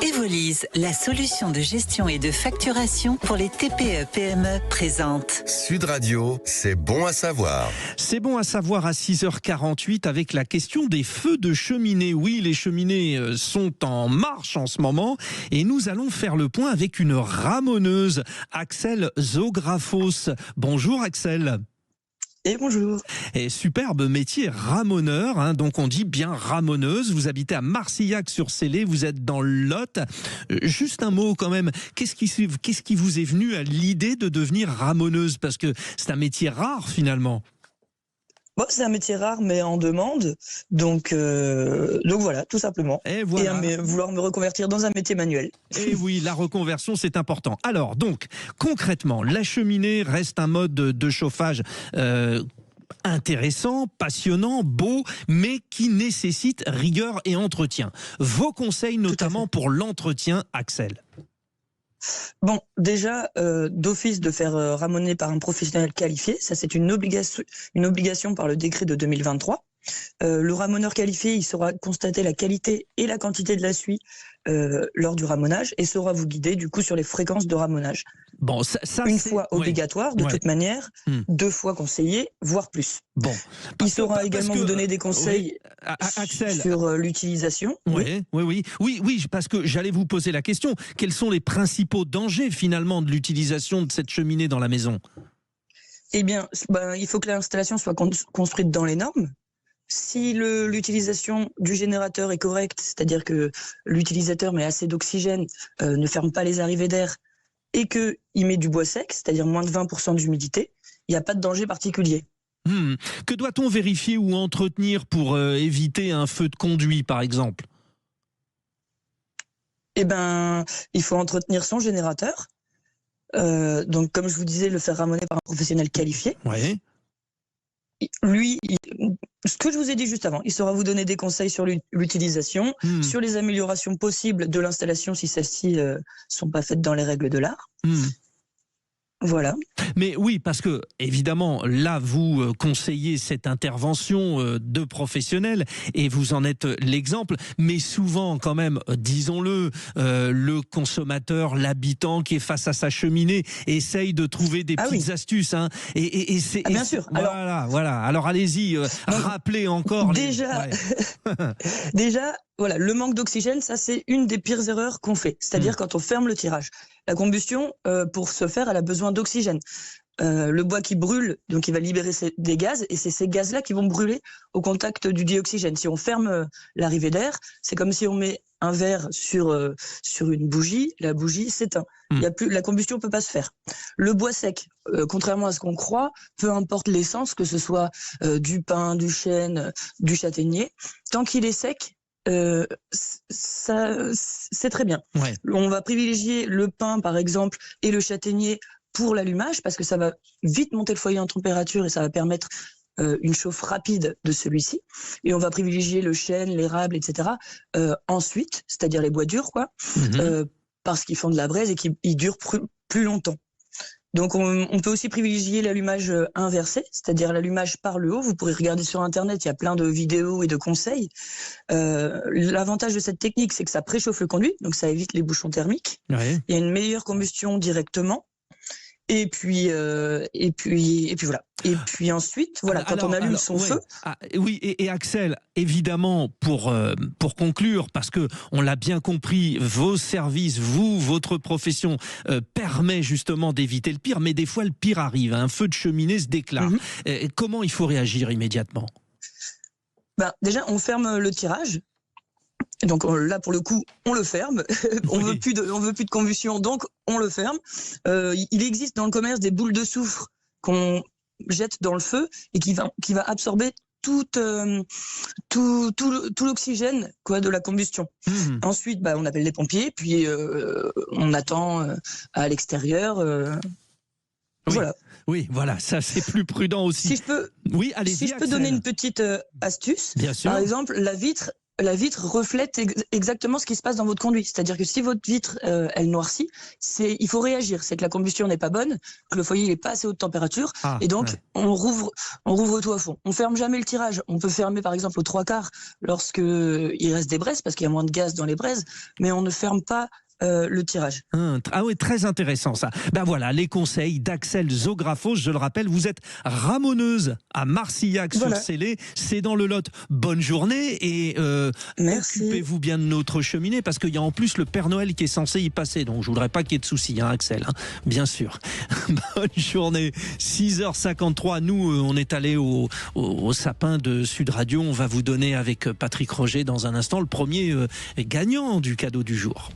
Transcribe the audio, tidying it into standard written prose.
Evolise, la solution de gestion et de facturation pour les TPE-PME présente. Sud Radio, c'est bon à savoir. C'est bon à savoir à 6h48 avec la question des feux de cheminée. Oui, les cheminées sont en marche en ce moment et nous allons faire le point avec une ramoneuse, Axel Zographos. Bonjour Axel. Et bonjour. Et superbe métier, ramoneur, hein, donc on dit bien ramoneuse. Vous habitez à Marcillac-sur-Célé, vous êtes dans le Lot. Juste un mot quand même, qu'est-ce qui vous est venu à l'idée de devenir ramoneuse? Parce que c'est un métier rare finalement. Bon, c'est un métier rare mais en demande, donc voilà, tout simplement. Et voilà. Et vouloir me reconvertir dans un métier manuel. Et oui, la reconversion, c'est important. Alors, donc, concrètement, la cheminée reste un mode de chauffage intéressant, passionnant, beau, mais qui nécessite rigueur et entretien. Vos conseils, notamment pour l'entretien, Axel? Bon, déjà, d'office de faire ramoner par un professionnel qualifié, ça c'est une obligation par le décret de 2023. Le ramoneur qualifié, il saura constater la qualité et la quantité de la suie lors du ramonage et saura vous guider du coup sur les fréquences de ramonage. Bon, une fois obligatoire de toute manière, 2 fois conseillé, voire plus. Bon, il saura également vous donner des conseils Axel, sur l'utilisation. Oui, parce que j'allais vous poser la question. Quels sont les principaux dangers finalement de l'utilisation de cette cheminée dans la maison? Eh bien, il faut que l'installation soit construite dans les normes. Si l'utilisation du générateur est correcte, c'est-à-dire que l'utilisateur met assez d'oxygène, ne ferme pas les arrivées d'air et qu'il met du bois sec, c'est-à-dire moins de 20% d'humidité, il n'y a pas de danger particulier. Que doit-on vérifier ou entretenir pour éviter un feu de conduit, par exemple? Eh bien, il faut entretenir son générateur. Donc, comme je vous disais, le faire ramoner par un professionnel qualifié. Oui. Lui, ce que je vous ai dit juste avant, il saura vous donner des conseils sur l'utilisation, sur les améliorations possibles de l'installation si celles-ci sont pas faites dans les règles de l'art. Voilà. Mais oui, parce que évidemment, là, vous conseillez cette intervention de professionnels et vous en êtes l'exemple. Mais souvent, quand même, disons-le, le consommateur, l'habitant qui est face à sa cheminée, essaye de trouver des petites astuces. Hein, et c'est bien sûr. Voilà. Alors allez-y, rappelez encore. Déjà, voilà, le manque d'oxygène, ça c'est une des pires erreurs qu'on fait. C'est-à-dire quand on ferme le tirage. La combustion, pour se faire, elle a besoin d'oxygène. Le bois qui brûle, donc il va libérer des gaz, et c'est ces gaz-là qui vont brûler au contact du dioxygène. Si on ferme l'arrivée d'air, c'est comme si on met un verre sur une bougie, la bougie s'éteint. La combustion ne peut pas se faire. Le bois sec, contrairement à ce qu'on croit, peu importe l'essence, que ce soit du pin, du chêne, du châtaignier, tant qu'il est sec, c'est très bien. On va privilégier le pin par exemple et le châtaignier pour l'allumage parce que ça va vite monter le foyer en température et ça va permettre une chauffe rapide de celui-ci. Et on va privilégier le chêne, l'érable, etc. Ensuite, c'est-à-dire les bois durs, parce qu'ils font de la braise et qu'ils durent plus longtemps. Donc on peut aussi privilégier l'allumage inversé, c'est-à-dire l'allumage par le haut. Vous pourrez regarder sur internet, il y a plein de vidéos et de conseils. L'avantage de cette technique, c'est que ça préchauffe le conduit, donc ça évite les bouchons thermiques. Il y a une meilleure combustion directement. Et puis voilà. Et puis ensuite, voilà, quand on allume son feu. Et Axel, évidemment, pour conclure, parce que on l'a bien compris, vos services, votre profession permet justement d'éviter le pire, mais des fois le pire arrive. Un feu de cheminée se déclare. Comment il faut réagir immédiatement? Déjà, on ferme le tirage. Donc là, pour le coup, on le ferme. On veut plus de combustion, donc on le ferme. Il existe dans le commerce des boules de soufre qu'on jette dans le feu et qui va absorber tout l'oxygène de la combustion. Ensuite, on appelle les pompiers, puis on attend à l'extérieur. Voilà. Oui, voilà, ça c'est plus prudent aussi. Si je peux donner une petite astuce, bien sûr. Par exemple, la vitre. la vitre reflète exactement ce qui se passe dans votre conduit. C'est-à-dire que si votre vitre, elle noircit, il faut réagir. C'est que la combustion n'est pas bonne, que le foyer n'est pas assez haute température, et donc on rouvre tout à fond. On ferme jamais le tirage. On peut fermer par exemple aux 3/4 lorsque il reste des braises, parce qu'il y a moins de gaz dans les braises, mais on ne ferme pas le tirage. Ah oui, très intéressant ça. Ben voilà, les conseils d'Axelle Zographos. Je le rappelle, vous êtes ramoneuse à Marcillac-sur-Célé. C'est dans le Lot. Bonne journée et occupez-vous bien de notre cheminée, parce qu'il y a en plus le Père Noël qui est censé y passer. Donc je voudrais pas qu'il y ait de soucis, hein, Axelle, hein, bien sûr. Bonne journée. 6h53. Nous, on est allé au sapin de Sud Radio. On va vous donner avec Patrick Roger dans un instant le premier gagnant du cadeau du jour.